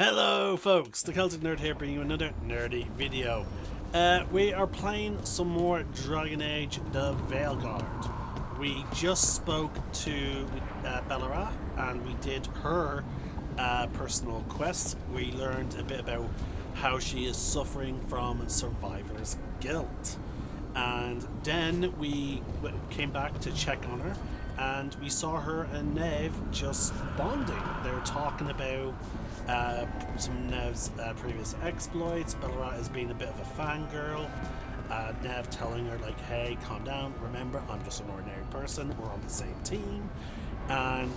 Hello folks, the Celtic Nerd here bringing you another nerdy video. We are playing some more Dragon Age The Veilguard. We just spoke to Bellara and we did her personal quest. We learned a bit about how she is suffering from survivor's guilt. And then we came back to check on her and we saw her and Neve just bonding. They're talking about some of Nev's previous exploits. Bellara is being a bit of a fangirl. Nev telling her like, hey, calm down, remember I'm just an ordinary person, we're on the same team. And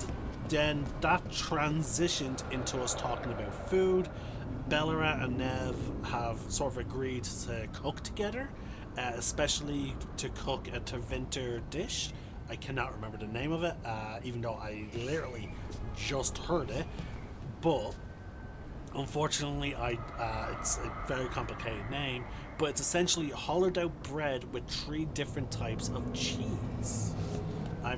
then that transitioned into us talking about food. Bellara and Nev have sort of agreed to cook together, especially to cook a Tevinter dish. I cannot remember the name of it, even though I literally just heard it. But unfortunately, it's a very complicated name, but it's essentially hollowed out bread with 3 different types of cheese. I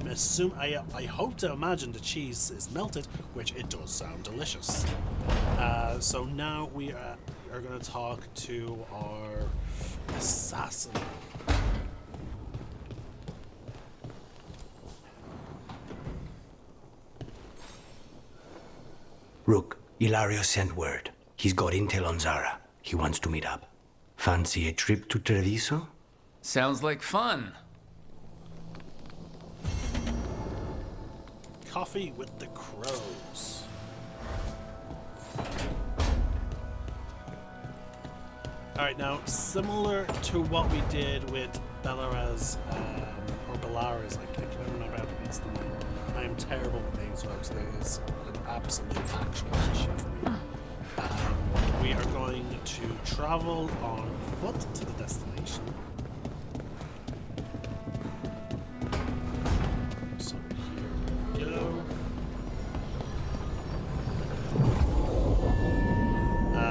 hope to imagine the cheese is melted, which it does sound delicious. So now we are going to talk to our assassin. Rook, Ilario sent word. He's got intel on Zara. He wants to meet up. Fancy a trip to Treviso? Sounds like fun. Coffee with the crows. Alright, now, similar to what we did with Bellara's, or Bellara's, I can't remember how to pronounce the name. I am terrible with names, folks. It is an absolute actual issue for me. We are going to travel on foot to the destination. So here we go.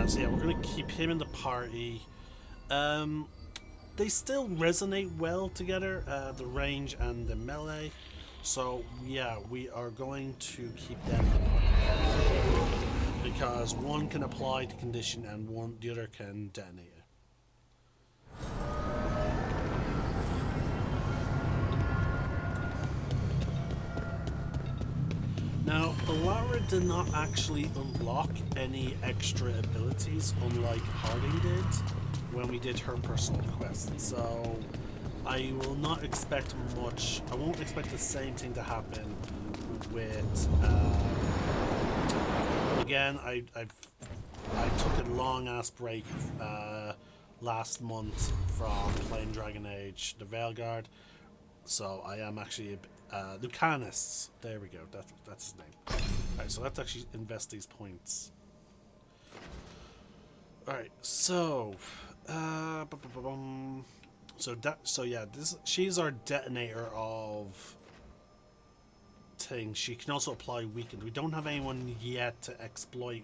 So yeah, we're going to keep him in the party. They still resonate well together, the range and the melee. So yeah, we are going to keep them because one can apply the condition and the other can detonate it. Now, Bellara did not actually unlock any extra abilities, unlike Harding did when we did her personal quest. So I will not expect much. I won't expect the same thing to happen with. Again, I took a long ass break last month from playing Dragon Age The Veilguard, so I am actually Lucanus. There we go. That's his name. Alright, so let's actually invest these points. Alright, so she's our detonator of things. She can also apply weakened. We don't have anyone yet to exploit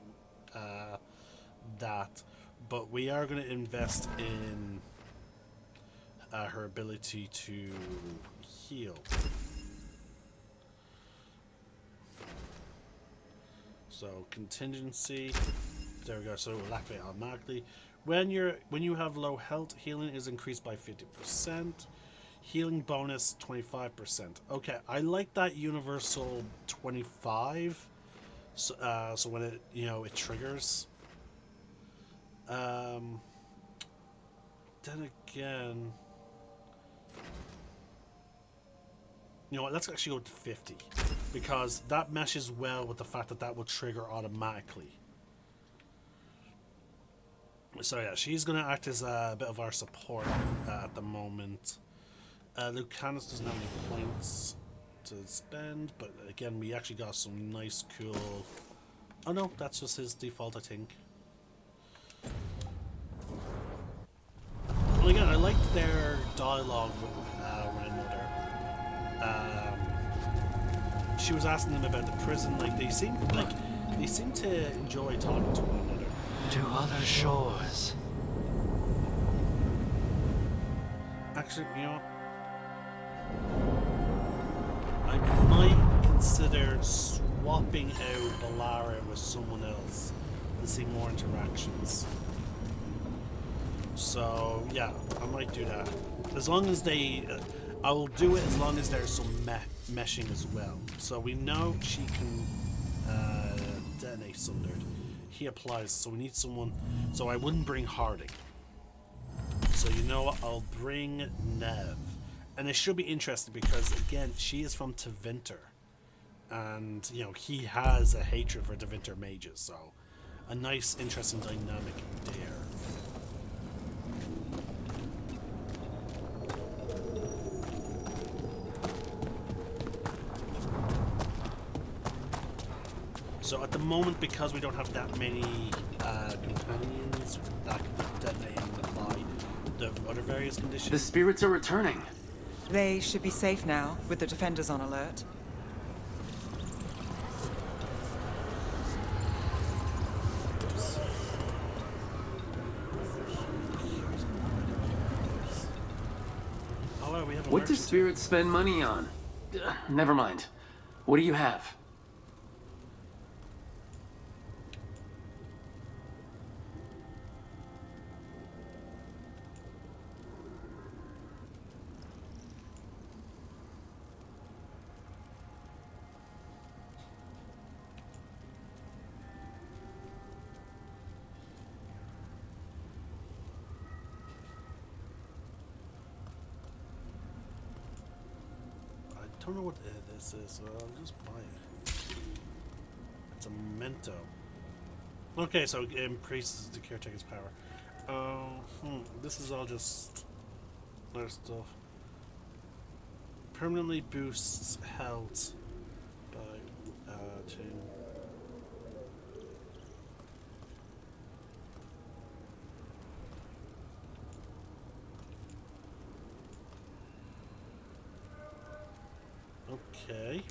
that, but we are going to invest in her ability to heal. So contingency, there we go. So it will activate automatically. When you have low health, healing is increased by 50%. Healing bonus 25%. Okay, I like that universal 25. So when it it triggers. Then again, you know what? Let's actually go to 50 because that meshes well with the fact that that will trigger automatically. So yeah, she's going to act as a bit of our support at the moment. Lucanus doesn't have any points to spend, but again, we actually got some nice, cool... Oh no, that's just his default, I think. Well, again, I liked their dialogue with one another. She was asking them about the prison, like they seem to enjoy talking to one another. To other shores. Actually, you know what? I might consider swapping out Bellara with someone else. to see more interactions. So yeah, I might do that. As long as they, I will do it as long as there's some meshing as well. So we know she can detonate Sundered. He applies, so we need someone. So I wouldn't bring Harding. So you know what? I'll bring Nev. And it should be interesting because, again, she is from Tevinter. And, you know, he has a hatred for Tevinter mages. So a nice, interesting dynamic there. So at the moment, because we don't have that many companions that can detonate and apply the other various conditions. The spirits are returning. They should be safe now, with the defenders on alert. Oh, well, we have a What do merchant. spirits spend money on? Never mind. What do you have? I don't know what this is, so I'll just buy it. It's a memento. Okay, so it increases the caretaker's power. This is all just other stuff. Permanently boosts health by 2. Okay.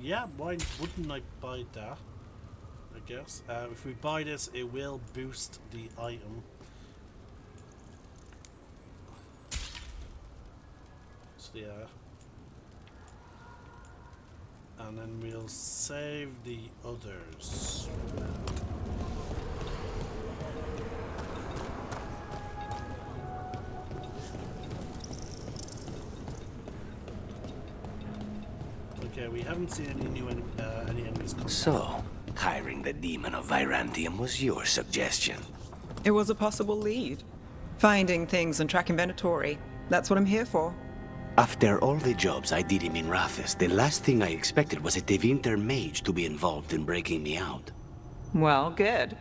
Yeah, why wouldn't I buy that? I guess. If we buy this, it will boost the item. So yeah. And then we'll save the others. Okay, we haven't seen any new any enemies come. So, hiring the demon of Virantium was your suggestion. It was a possible lead. Finding things and tracking Venatori. That's what I'm here for. After all the jobs I did in Minrathis, the last thing I expected was a Tevinter mage to be involved in breaking me out. Well, good.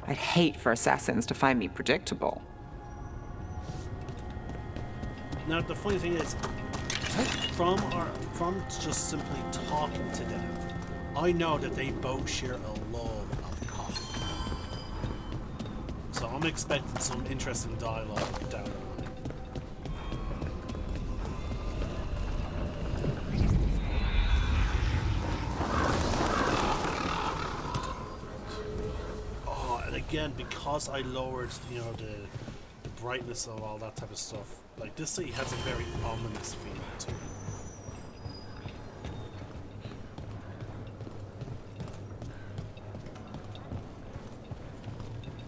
I'd hate for assassins to find me predictable. Now the funny thing is, from just simply talking to them, I know that they both share a love of coffee. So I'm expecting some interesting dialogue down the line. Oh, and again, because I lowered, you know, the brightness of all that type of stuff, like this city has a very ominous feeling to it.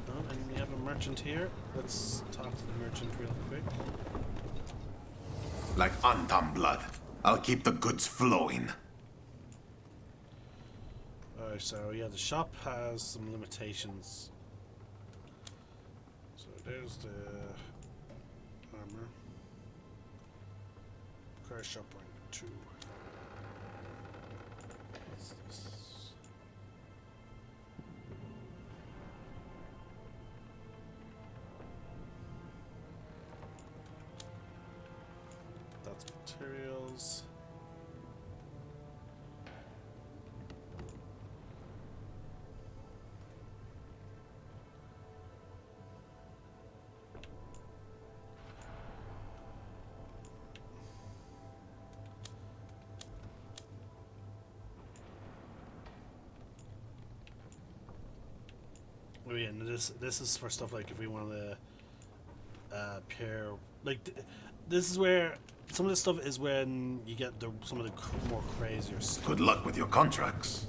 Oh, and we have a merchant here. Let's talk to the merchant real quick. Like Antam blood. I'll keep the goods flowing. Alright, so yeah, the shop has some limitations. So there's the armor. Car shop rank 2. What's this? That's materials. Oh yeah, and this is for stuff like if we want to pair like this is where some of this stuff is when you get some of the more crazier stuff. Good luck with your contracts.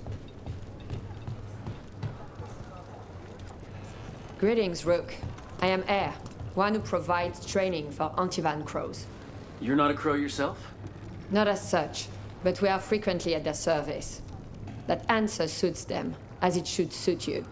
Greetings, Rook. I am Air, one who provides training for Antivan crows. You're not a crow yourself? Not as such, but we are frequently at their service. That answer suits them, as it should suit you.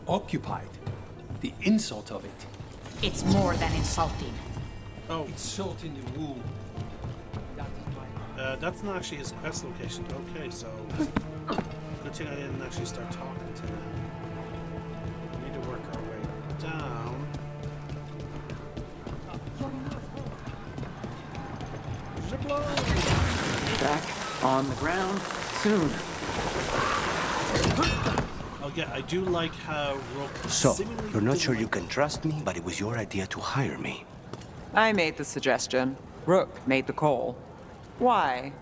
Occupied. The insult of it. It's more than insulting. Oh, It's salt in the wound. That is my... that's not actually his quest location. Okay, so good thing I didn't actually start talking to him. We need to work our way down. Back on the ground soon. Oh yeah, I do like how Rook So, seemingly you're not doesn't sure you like- can trust me, but it was your idea to hire me. I made the suggestion. Rook made the call. Why?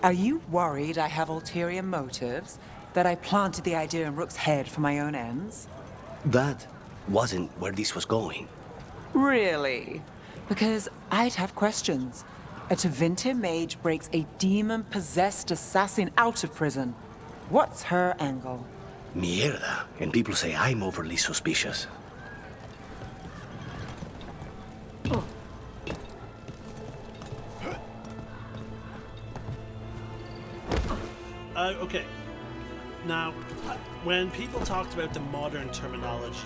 Are you worried I have ulterior motives? That I planted the idea in Rook's head for my own ends? That wasn't where this was going. Really? Because I'd have questions. A Tevinter mage breaks a demon-possessed assassin out of prison. What's her angle? Mierda. And people say I'm overly suspicious. Okay. Now, when people talked about the modern terminology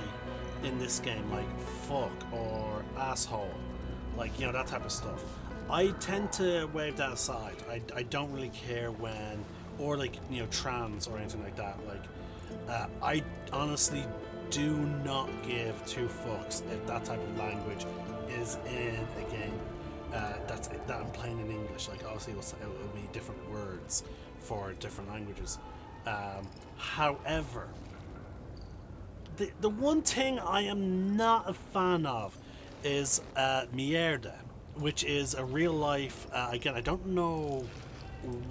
in this game, like fuck or asshole, like, you know, that type of stuff, I tend to wave that aside. I don't really care when, or like, you know, trans or anything like that. Like, I honestly do not give two fucks if that type of language is in a game that I'm playing in English. Like, obviously it will be different words for different languages. However, the one thing I am not a fan of is mierda, which is a real life. Again, I don't know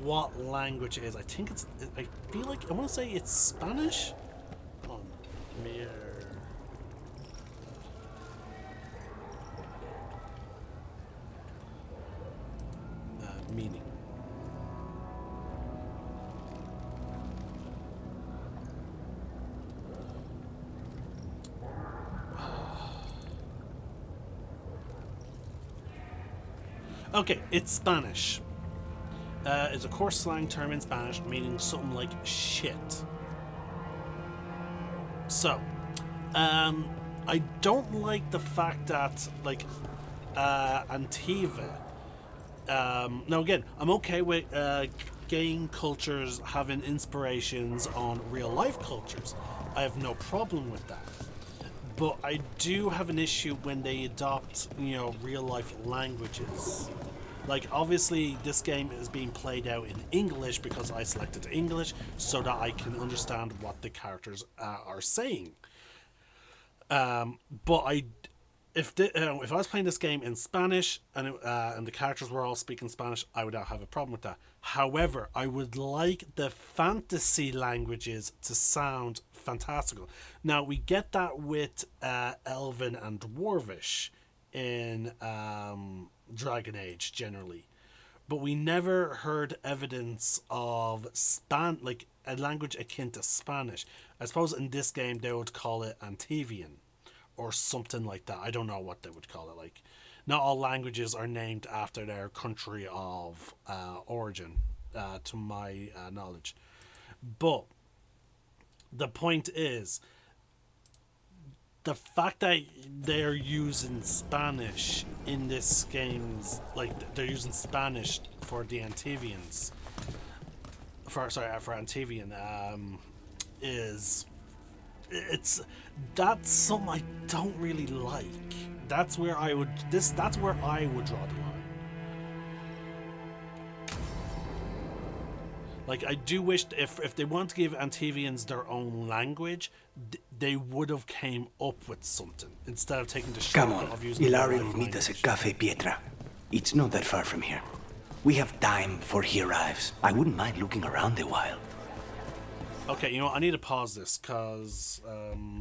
what language it is. I think it's. I feel like I want to say it's Spanish. Hold on, mierda. Meaning. Okay, it's Spanish. It's a coarse slang term in Spanish meaning something like shit. So, I don't like the fact that, like, Antiva. Now again, I'm okay with game cultures having inspirations on real life cultures. I have no problem with that. But I do have an issue when they adopt, you know, real life languages. Like, obviously this game is being played out in English because I selected English so that I can understand what the characters are saying. But if I was playing this game in Spanish and the characters were all speaking Spanish, I would not have a problem with that. However, I would like the fantasy languages to sound fantastical. Now, we get that with Elven and Dwarvish in Dragon Age generally, but we never heard evidence of like a language akin to Spanish. I suppose in this game they would call it Antivian or something like that. I don't know what they would call it. Like, not all languages are named after their country of origin, to my knowledge. But the point is, the fact that they're using Spanish in this game's, like, they're using Spanish for the Antivians, for Antivian, that's something I don't really like. That's where I would draw the line. Like, I do wish if they want to give Antivians their own language, they would have came up with something instead of taking the Come shortcut on, of using Hilario real will life meet us at language. Cafe Pietra. It's not that far from here. We have time before he arrives. I wouldn't mind looking around a while. Okay, you know what? I need to pause this because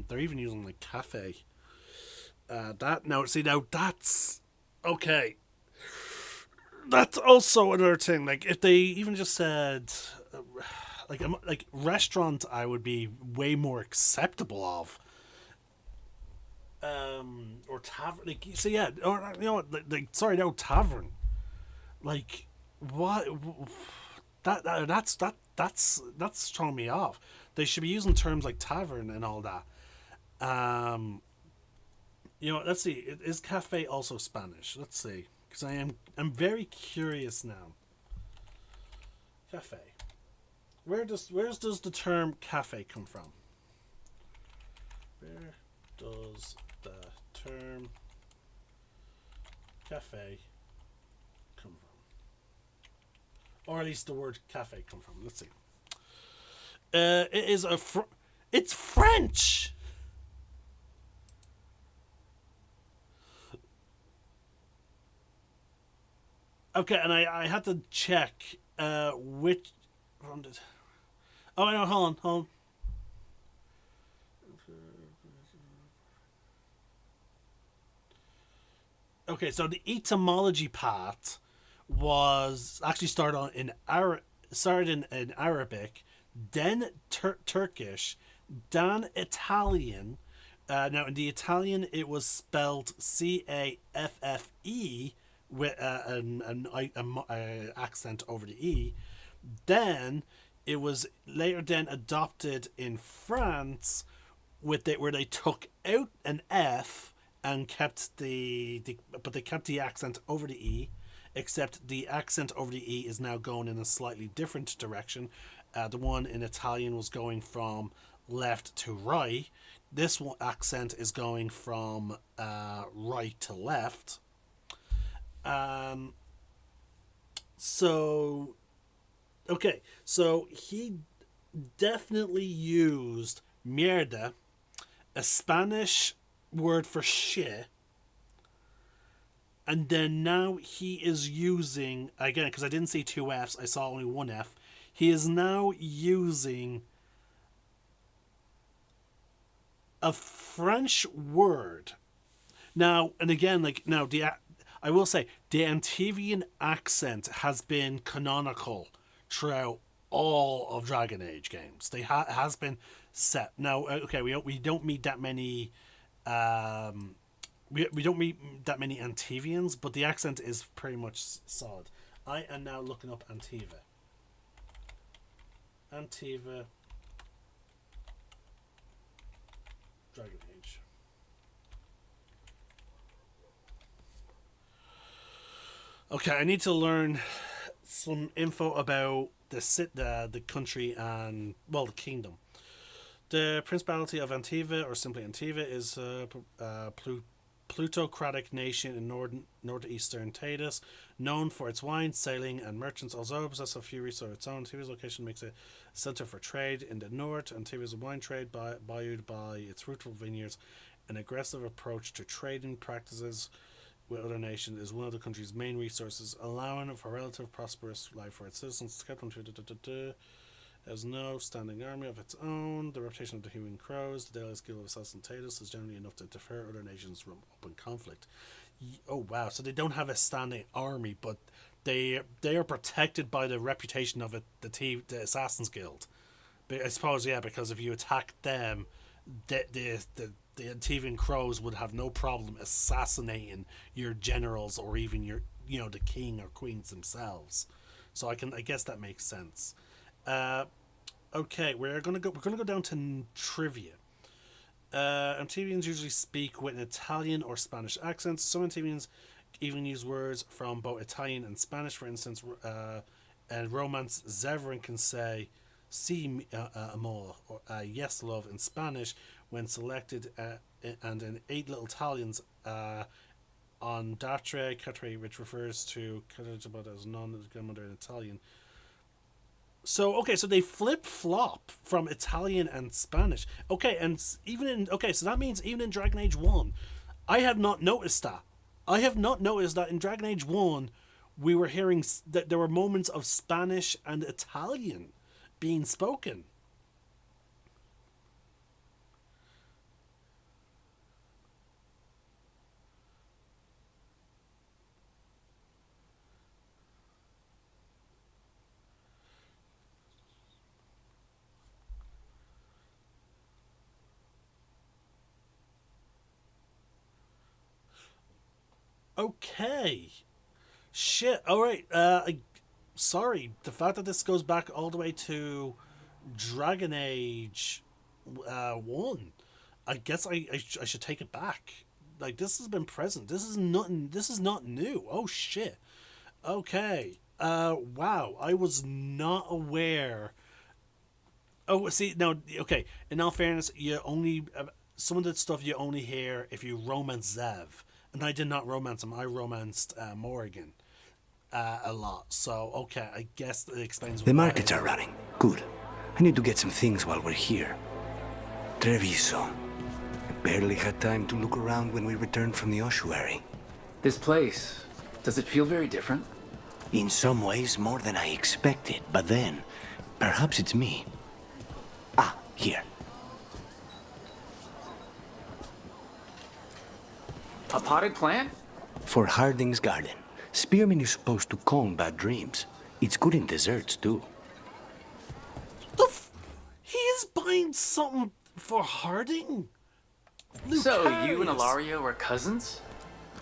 they're even using like cafe. Now that's okay. That's also another thing. Like if they even just said like restaurant, I would be way more acceptable of. Or tavern. Like so, yeah. Or you know what? Like sorry, no tavern. Like what? That's throwing me off. They should be using terms like tavern and all that. You know, let's see. Is cafe also Spanish? Let's see, because I'm very curious now. Cafe. Where does the term cafe come from? Where does the term cafe come from? Or at least the word cafe come from. Let's see. It is it's French. Okay, and I had to check which one did. Oh no, hold on. Okay, so the etymology part was actually started in Arabic, then Turkish, then Italian. Now in the Italian, it was spelled Caffe with an accent over the e. Then it was later adopted in France where they took out an F and kept but they kept the accent over the e, except the accent over the e is now going in a slightly different direction. The one in Italian was going from left to right. This one accent is going from right to left. So he definitely used mierda, a Spanish word for shit, and then now he is using, again, because I didn't see two F's, I saw only one F, he is now using a French word. Now, and again, I will say, the Antivian accent has been canonical throughout all of Dragon Age games. They has been set. Now, okay, we don't meet that many. We don't meet that many Antivians, but the accent is pretty much solid. I am now looking up Antiva. Antiva. Dragon Age. Okay, I need to learn some info about the country and, well, the kingdom. The Principality of Antiva, or simply Antiva, is a plutocratic nation in northeastern Tatus, known for its wine, sailing, and merchants. Although possesses a few resources of its own, Antiva's location makes it a center for trade in the north. Antiva's wine trade, buoyed by its fruitful vineyards, an aggressive approach to trading practices with other nations, is one of the country's main resources, allowing for relative prosperous life for its citizens. Has no standing army of its own. The reputation of the Human Crows, the daily skill of Assassin Tatus, is generally enough to deter other nations from open conflict. Oh wow! So they don't have a standing army, but they are protected by the reputation of the Assassin's Guild. But I suppose, yeah, because if you attack them, the Antivian Crows would have no problem assassinating your generals or even the king or queens themselves. So I guess that makes sense. Okay, we're gonna go down to trivia. Antivians usually speak with an Italian or Spanish accents. Some Antivians even use words from both Italian and Spanish. For instance, in Romance, Zevran can say "si amor" or "yes, love" in Spanish when selected, and in Eight Little Italians, on Datre Catre, which refers to Caterina as non-grandmother in Italian. So they flip-flop from Italian and Spanish. Okay, and so that means even in Dragon Age 1, I have not noticed that. I have not noticed that in Dragon Age 1, we were hearing that there were moments of Spanish and Italian being spoken. Okay. Shit. All right. Sorry. The fact that this goes back all the way to Dragon Age 1. I guess I should take it back. Like, this has been present. This is nothing. This is not new. Oh shit. Okay. Wow. I was not aware. Oh, see, no. Okay. In all fairness, you only some of the stuff you only hear if you romance Zev, and I did not romance him. I romanced Morrigan a lot. So okay, I guess that explains. The markets are running. Good. I need to get some things while we're here. Treviso. I barely had time to look around when we returned from the ossuary. This place, does it feel very different? In some ways, more than I expected, but then, perhaps it's me. Ah, here. A potted plant? For Harding's garden. Spearmint is supposed to calm bad dreams. It's good in desserts, too. He is buying something for Harding? So, you and Lucarius. Ilario are cousins?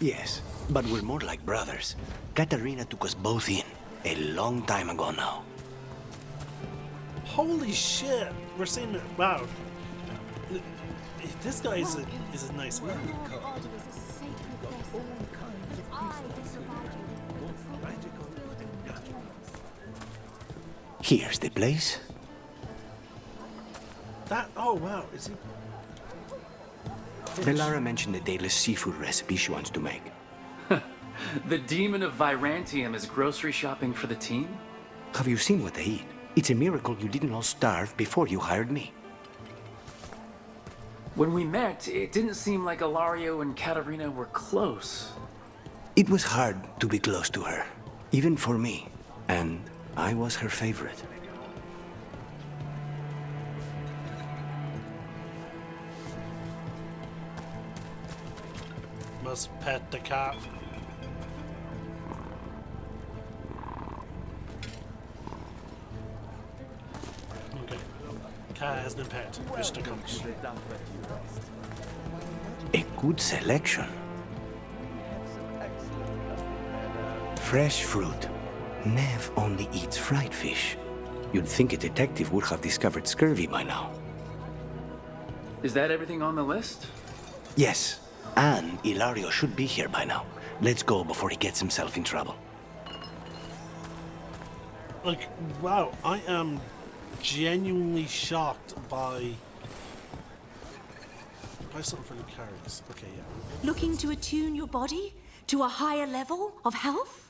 Yes, but we're more like brothers. Katarina took us both in, a long time ago now. Holy shit! We're seeing it. Wow. This guy is a nice man. Here's the place. That. Oh wow. Is he? Belara mentioned the daily seafood recipe she wants to make. The demon of Virantium is grocery shopping for the team? Have you seen what they eat? It's a miracle you didn't all starve before you hired me. When we met, it didn't seem like Ilario and Katarina were close. It was hard to be close to her, even for me, and I was her favorite. Must pet the cat. Okay. Cat has been pet. Wish to coach. A good selection. Fresh fruit. Nev only eats fried fish. You'd think a detective would have discovered scurvy by now. Is that everything on the list? Yes, and Ilario should be here by now. Let's go before he gets himself in trouble. Like, wow, I am genuinely shocked by something for Lucarius. Okay, yeah. Looking to attune your body to a higher level of health?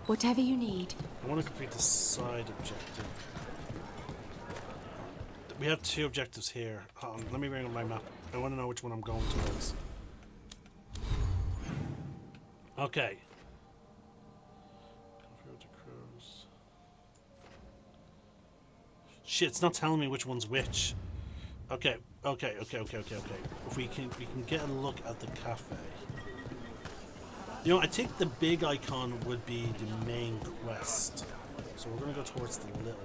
Whatever you need. I want to complete the side objective. We have two objectives here. Hold on, let me bring up my map. I want to know which one I'm going towards. Okay. Shit, it's not telling me which one's which. Okay. If we can get a look at the cafe. You know, I think the big icon would be the main quest. So we're gonna go towards the little.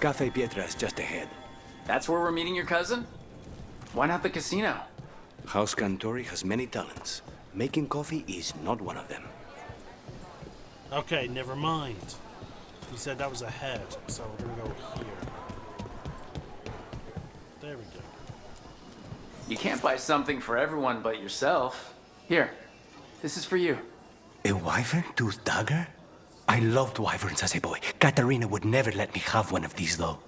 Cafe Pietra is just ahead. That's where we're meeting your cousin? Why not the casino? House Cantori has many talents. Making coffee is not one of them. Okay, never mind. He said that was ahead, so we're gonna go here. There we go. You can't buy something for everyone but yourself. Here, this is for you. A wyvern tooth dagger? I loved wyverns as a boy. Katarina would never let me have one of these, though.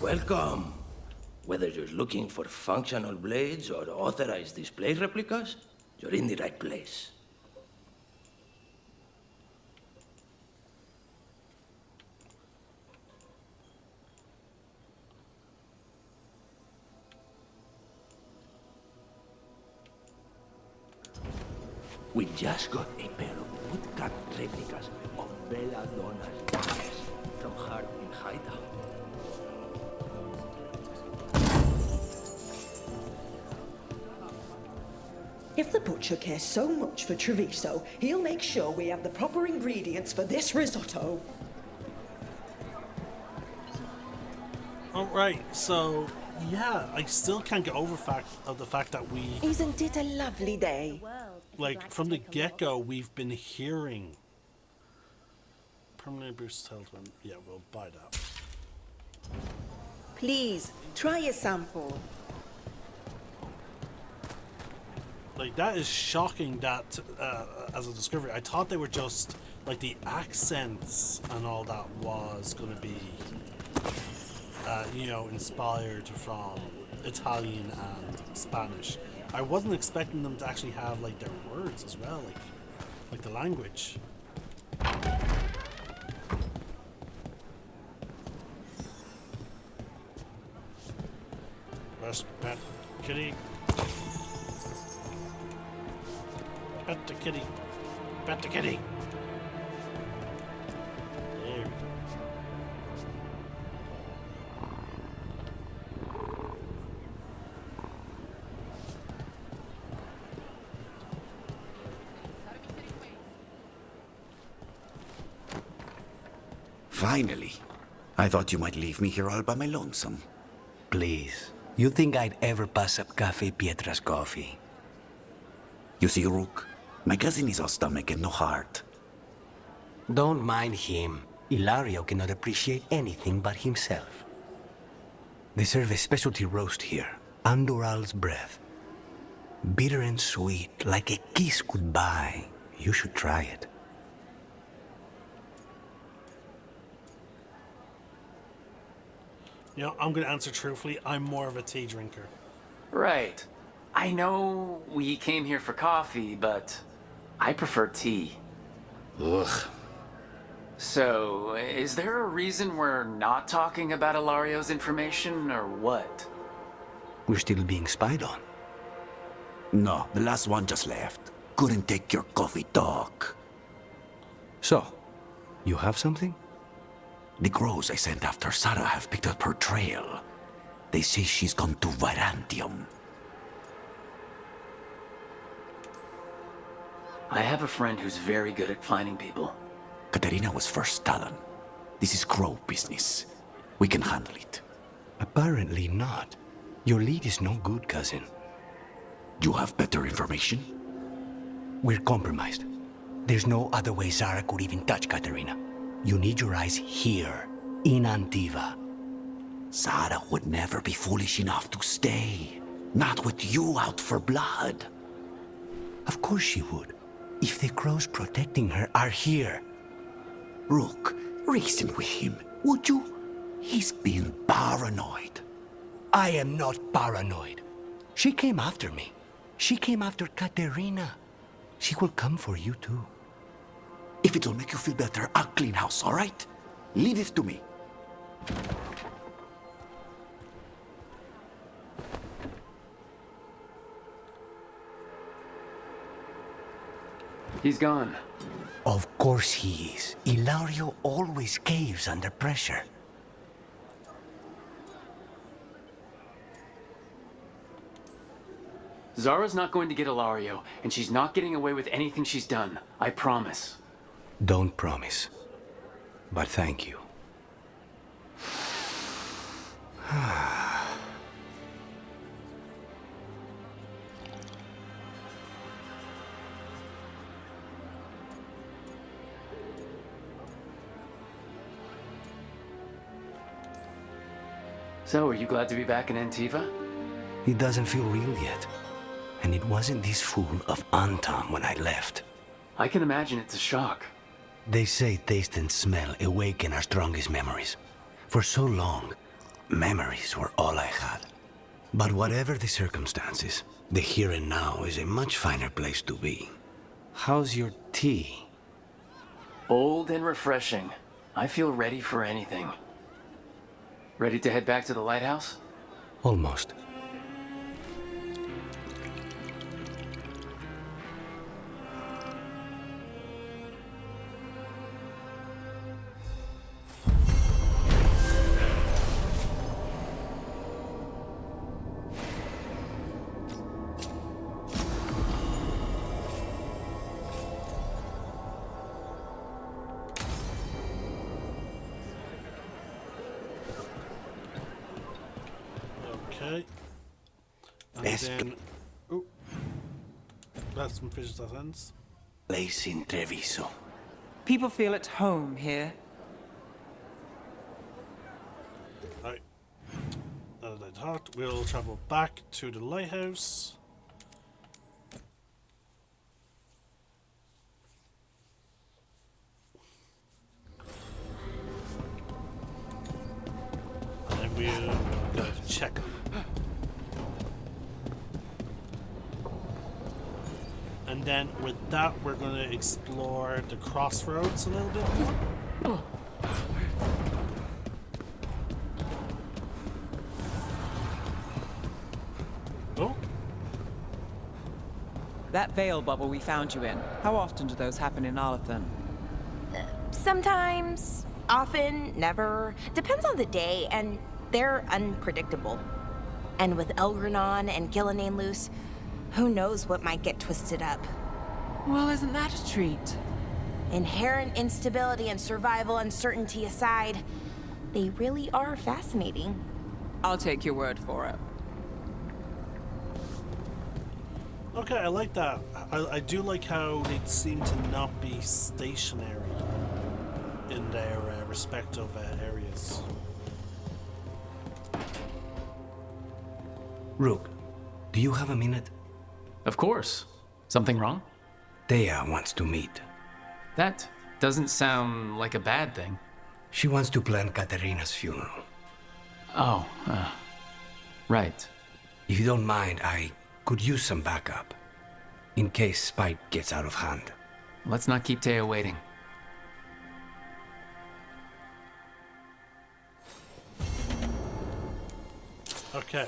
Welcome. Whether you're looking for functional blades or authorized display replicas, you're in the right place. We just got a pair of woodcut replicas of Belladonna's daggers from her in hideout. If the butcher cares so much for Treviso, he'll make sure we have the proper ingredients for this risotto. Alright, so yeah, I still can't get over the fact that we, Isn't it a lovely day? like, from the get-go, we've been hearing permanently boost health when, yeah, we'll buy that. Please, try a sample. Like, that is shocking that, as a discovery, I thought they were just, like, the accents and all that was going to be, you know, inspired from Italian and Spanish. I wasn't expecting them to actually have, like, their words as well, like the language. Rest, pet, kitty. Pet the kitty. Pet the kitty. There we go. Finally. I thought you might leave me here all by my lonesome. Please. You think I'd ever pass up Cafe Pietra's coffee? You see, Rook, my cousin is all stomach and no heart. Don't mind him. Ilario cannot appreciate anything but himself. They serve a specialty roast here, Andoral's breath. Bitter and sweet, like a kiss goodbye. You should try it. You know, I'm going to answer truthfully. I'm more of a tea drinker. Right. I know we came here for coffee, but I prefer tea. Ugh. So, is there a reason we're not talking about Ilario's information, or what? We're still being spied on. No, the last one just left. Couldn't take your coffee talk. So, you have something? The crows I sent after Sarah have picked up her trail. They say she's gone to Virantium. I have a friend who's very good at finding people. Katerina was first Talon. This is crow business. We can handle it. Apparently not. Your lead is no good, cousin. You have better information? We're compromised. There's no other way Zara could even touch Katerina. You need your eyes here, in Antiva. Zara would never be foolish enough to stay. Not with you out for blood. Of course she would. If the crows protecting her are here. Rook, reason with him, would you? He's being paranoid. I am not paranoid. She came after me. She came after Katerina. She will come for you too. If it'll make you feel better, I'll clean house, all right? Leave it to me. He's gone. Of course he is. Ilario always caves under pressure. Zara's not going to get Ilario, and she's not getting away with anything she's done. I promise. Don't promise. But thank you. So, are you glad to be back in Antiva? It doesn't feel real yet. And it wasn't this fool of Anton when I left. I can imagine it's a shock. They say taste and smell awaken our strongest memories. For so long, memories were all I had. But whatever the circumstances, the here and now is a much finer place to be. How's your tea? Bold and refreshing. I feel ready for anything. Ready to head back to the lighthouse? Okay. And Best then... Oh. That's some finish that sentence. place in Treviso. People feel at home here. Alright. As I thought, we'll travel back to the lighthouse. And we'll go to check them. And then with that, we're going to explore the crossroads a little bit more. Oh. That veil bubble we found you in, how often do those happen in Arlethan? Sometimes, often, never. Depends on the day, and they're unpredictable. And with Elgranon and Gillenane loose, who knows what might get twisted up. Well, isn't that a treat? Inherent instability and survival uncertainty aside, they really are fascinating. I'll take your word for it. Okay, I like that. I do like how they seem to not be stationary in their respective areas. Rook, do you have a minute? Of course. Something wrong? Thea wants to meet. That doesn't sound like a bad thing. She wants to plan Katerina's funeral. Oh, right. If you don't mind, I could use some backup. In case Spite gets out of hand. Let's not keep Taya waiting. Okay.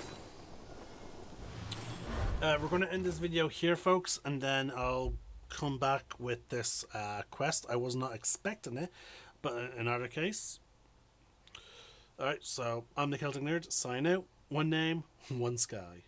We're going to end this video here, folks, and then I'll come back with this quest. I was not expecting it, but in either case. Alright, so I'm the Celtic Nerd, sign out. One name, one sky.